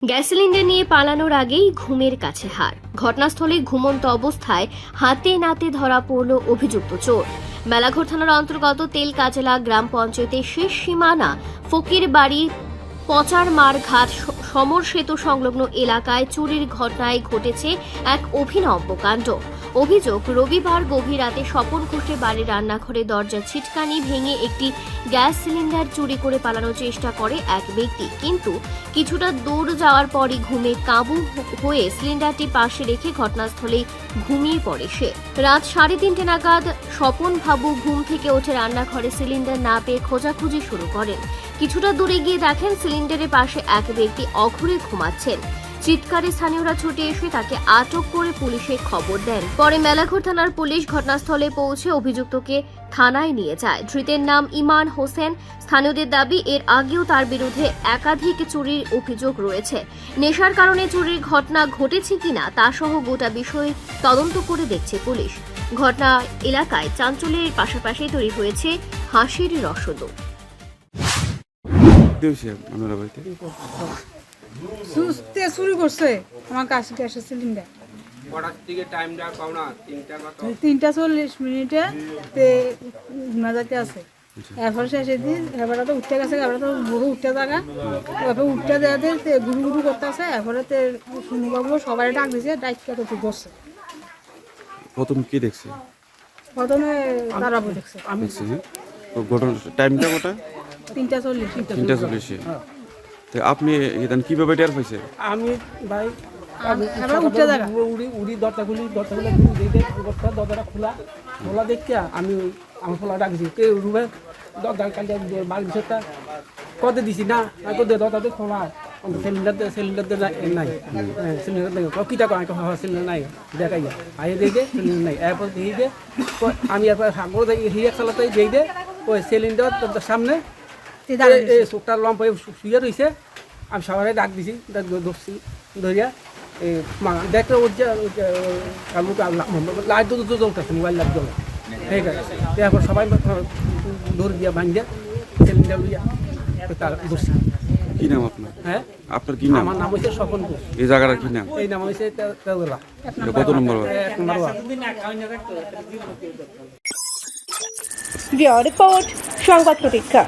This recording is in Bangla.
গ্যাস সিলিন্ডার নিয়ে পালানোর আগেই ঘুমের কাছে হার। ঘটনাস্থলে ঘুমন্ত অবস্থায় হাতে নাতে ধরা পড়ল অভিযুক্ত চোর। মেলাঘর থানার অন্তর্গত তেলকাজলা গ্রাম পঞ্চায়েতের শেষ সীমানা ফকির বাড়ি পচারমার ঘাট সমর সেতু সংলগ্ন এলাকায় চুরির ঘটনায় ঘটেছে এক অভিনব কাণ্ড। অভিযোগ, রবিবার গভীর রাতে স্বপন ঘোষের বাড়ির রান্নাঘরে দরজার ছিটকানি ভেঙে একটি গ্যাস সিলিন্ডার চুরি করে পালানোর চেষ্টা করে এক ব্যক্তি, কিন্তু কিছুটা দূর যাওয়ার পরই ঘুমে কাবু হয়ে সিলিন্ডারটি পাশে রেখে ঘটনাস্থলেই ঘুমিয়ে পড়ে সে। রাত 3:30 নাগাদ স্বপন বাবু ঘুম থেকে উঠে রান্নাঘরে সিলিন্ডার না পেয়ে খোঁজাখুঁজি শুরু করেন। কিছুটা দূরে গিয়ে দেখেন সিলিন্ডারের পাশে এক ব্যক্তি অঘরে ঘুমাচ্ছেন। চিৎকারে স্থানীয়রা ছুটে এসে তাকে আটক করে পুলিশে খবর দেন। পরে মেলাঘর থানার পুলিশ ঘটনাস্থলে পৌঁছে অভিযুক্তকে থানায় নিয়ে যায়। ধৃতের নাম ইমান হোসেন। স্থানীয়দের দাবি, এর আগেও তার বিরুদ্ধে একাধিক চুরির অভিযোগ রয়েছে। নেশার কারণে চুরির ঘটনা ঘটেছে কিনা তা সহ গোটা বিষয় তদন্ত করে দেখছে পুলিশ। ঘটনা এলাকায় চাঞ্চল্যের পাশাপাশি তৈরি হয়েছে হাসির রসদ। সুস্থে শুরু করছে আমার কাছে গ্যাসের সিলিন্ডার তিনটা 40 ঘুমা যাইতে আছে। এরপর শেষে দিন এবারে তো উঠতে গেছে, এবারে তো গরু উঠতে থাকা, এরপর উঠতে দেওয়াতে গুরু গুরু করতে আছে। এরপরে শুনুবাবু সবাই ডাক দিয়েছে, ডাইকা তো বসছে। প্রথম কি দেখছে? প্রথমে দাঁড়াবো দেখছে টাইমটা কটা? 3:40। তো আপনি এখানে কিভাবে টের পাইছে? আমি ভাই উড়ি দরজাগুলি দরজাটা খোলা দেখে আমি আমার খোলা ডাকছি রুমে দরজা কালকে মাল বিষয়টা কত দিছি না দরজাতে খোলা সিলিন্ডার নাই সিলিন্ডার কিটা সিলিন্ডার নাই দেখাই আইয়ে দিয়ে দে সিলিন্ডার নাই। এরপর দিয়ে দে আমি এরপর হিয়া চালাতে দিয়ে দে ওই সিলিন্ডার সামনে চোখটা লম্বা শুয়ে রয়েছে। আমি সবাই ডাক দিছি, ধরছি ধরিয়া দেখলে লাইট জ্বলতেছে, মোবাইল লাইট জ্বলে। ঠিক আছে, তারপর সবাই দৌড় দিয়া ভাঙিয়া সিলিন্ডার লইয়া ধরছি। কি নাম আপনার? হ্যাঁ, আপনার কি নাম? আমার নাম হচ্ছে স্বপন ঘোষ। এই জায়গাটার কি নাম? এই নাম হচ্ছে তেজলা। কত নম্বর? 1 নম্বর ওয়ার্ড। রিপোর্ট সংবাদ প্রতীক্ষা।